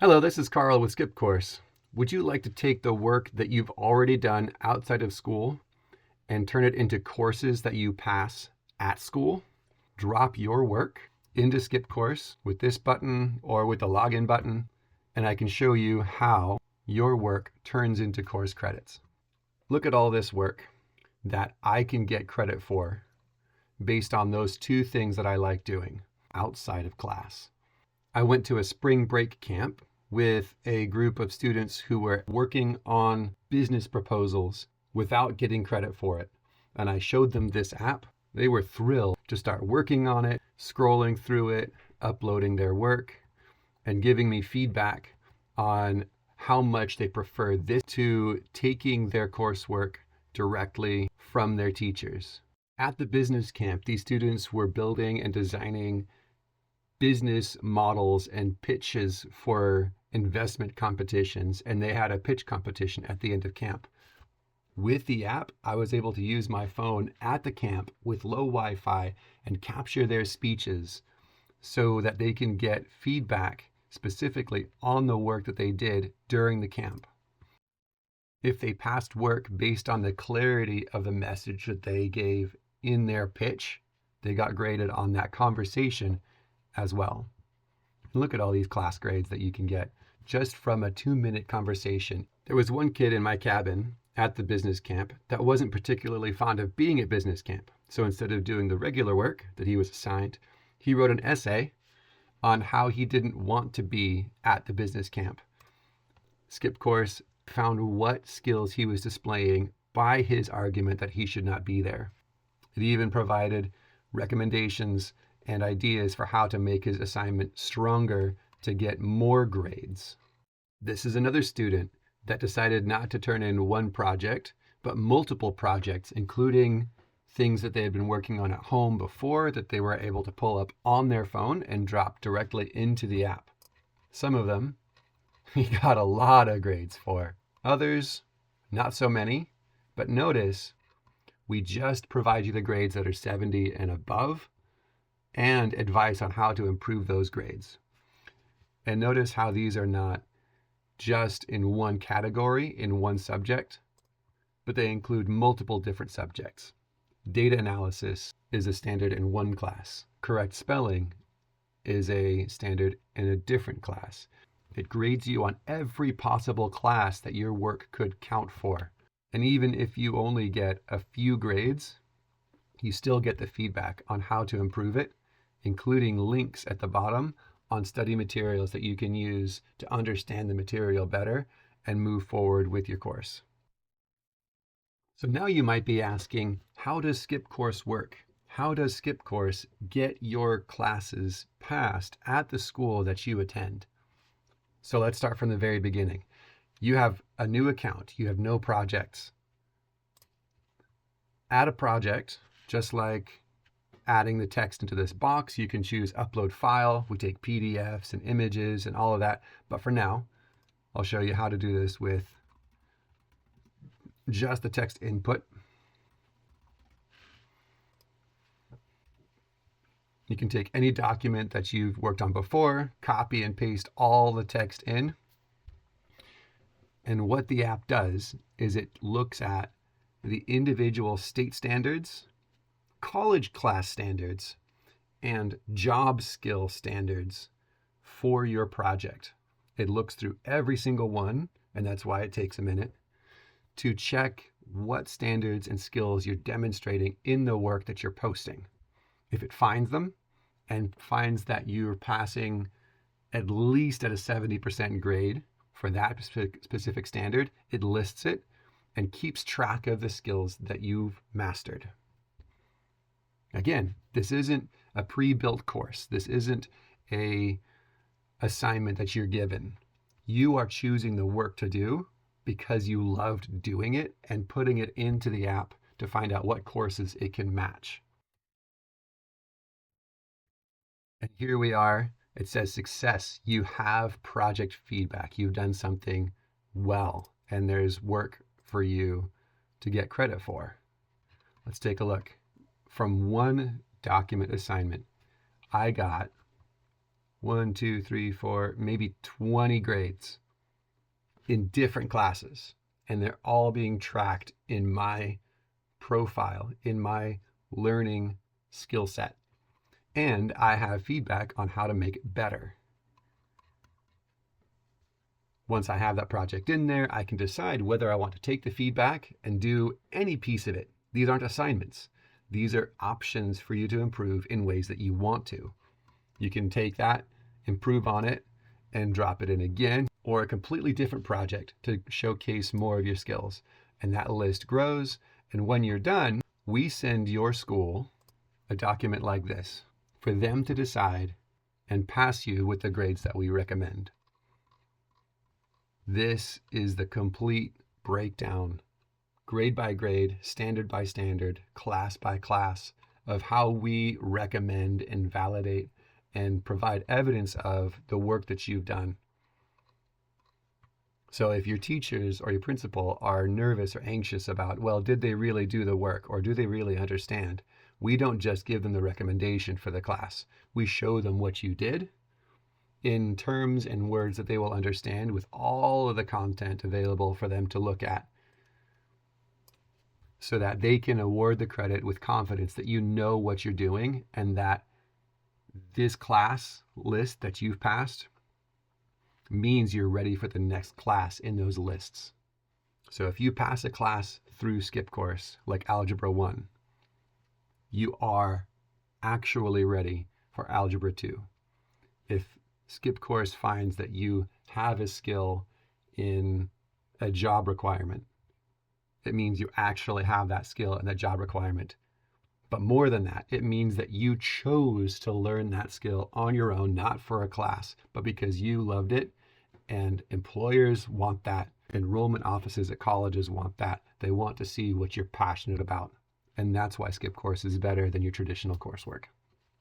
Hello, this is Carl with SkipCourse. Would you like to take the work that you've already done outside of school and turn it into courses that you pass at school? Drop your work into SkipCourse with this button or with the login button, and I can show you how your work turns into course credits. Look at all this work that I can get credit for based on those two things that I like doing outside of class. I went to a spring break camp with a group of students who were working on business proposals without getting credit for it. And I showed them this app. They were thrilled to start working on it, scrolling through it, uploading their work, and giving me feedback on how much they prefer this to taking their coursework directly from their teachers. At the business camp, these students were building and designing business models and pitches for investment competitions, and they had a pitch competition at the end of camp. With the app, I was able to use my phone at the camp with low Wi-Fi and capture their speeches so that they can get feedback specifically on the work that they did during the camp. If they passed work based on the clarity of the message that they gave in their pitch, they got graded on that conversation as well. And look at all these class grades that you can get just from a 2-minute conversation. There was one kid in my cabin at the business camp that wasn't particularly fond of being at business camp. So instead of doing the regular work that he was assigned, he wrote an essay on how he didn't want to be at the business camp. SkipCourse found what skills he was displaying by his argument that he should not be there. It even provided recommendations and ideas for how to make his assignment stronger to get more grades. This is another student that decided not to turn in one project, but multiple projects, including things that they had been working on at home before that they were able to pull up on their phone and drop directly into the app. Some of them he got a lot of grades for. Others, not so many, but notice we just provide you the grades that are 70 and above and advice on how to improve those grades. And notice how these are not just in one category, in one subject, but they include multiple different subjects. Data analysis is a standard in one class. Correct spelling is a standard in a different class. It grades you on every possible class that your work could count for. And even if you only get a few grades, you still get the feedback on how to improve it, including links at the bottom on study materials that you can use to understand the material better and move forward with your course. So now you might be asking, how does SkipCourse work? How does SkipCourse get your classes passed at the school that you attend? So let's start from the very beginning. You have a new account. You have no projects. Add a project, just like adding the text into this box. You can choose upload file. We take PDFs and images and all of that. But for now, I'll show you how to do this with just the text input. You can take any document that you've worked on before, copy and paste all the text in. And what the app does is it looks at the individual state standards, college class standards, and job skill standards for your project. It looks through every single one, and that's why it takes a minute, to check what standards and skills you're demonstrating in the work that you're posting. If it finds them and finds that you're passing at least at a 70% grade for that specific standard, it lists it and keeps track of the skills that you've mastered. Again, this isn't a pre-built course. This isn't an assignment that you're given. You are choosing the work to do because you loved doing it and putting it into the app to find out what courses it can match. And here we are. It says success. You have project feedback. You've done something well, and there's work for you to get credit for. Let's take a look. From one document assignment, I got 1, 2, 3, 4, maybe 20 grades in different classes. And they're all being tracked in my profile, in my learning skill set. And I have feedback on how to make it better. Once I have that project in there, I can decide whether I want to take the feedback and do any piece of it. These aren't assignments. These are options for you to improve in ways that you want to. You can take that, improve on it, and drop it in again, or a completely different project to showcase more of your skills. And that list grows. And when you're done, we send your school a document like this for them to decide and pass you with the grades that we recommend. This is the complete breakdown, grade by grade, standard by standard, class by class, of how we recommend and validate and provide evidence of the work that you've done. So if your teachers or your principal are nervous or anxious about, well, did they really do the work or do they really understand? We don't just give them the recommendation for the class. We show them what you did in terms and words that they will understand, with all of the content available for them to look at, so that they can award the credit with confidence that you know what you're doing and that this class list that you've passed means you're ready for the next class in those lists. So if you pass a class through SkipCourse, like Algebra 1, you are actually ready for Algebra 2. If SkipCourse finds that you have a skill in a job requirement, it means you actually have that skill in that job requirement. But more than that, it means that you chose to learn that skill on your own, not for a class, but because you loved it. And employers want that. Enrollment offices at colleges want that. They want to see what you're passionate about. And that's why SkipCourse is better than your traditional coursework.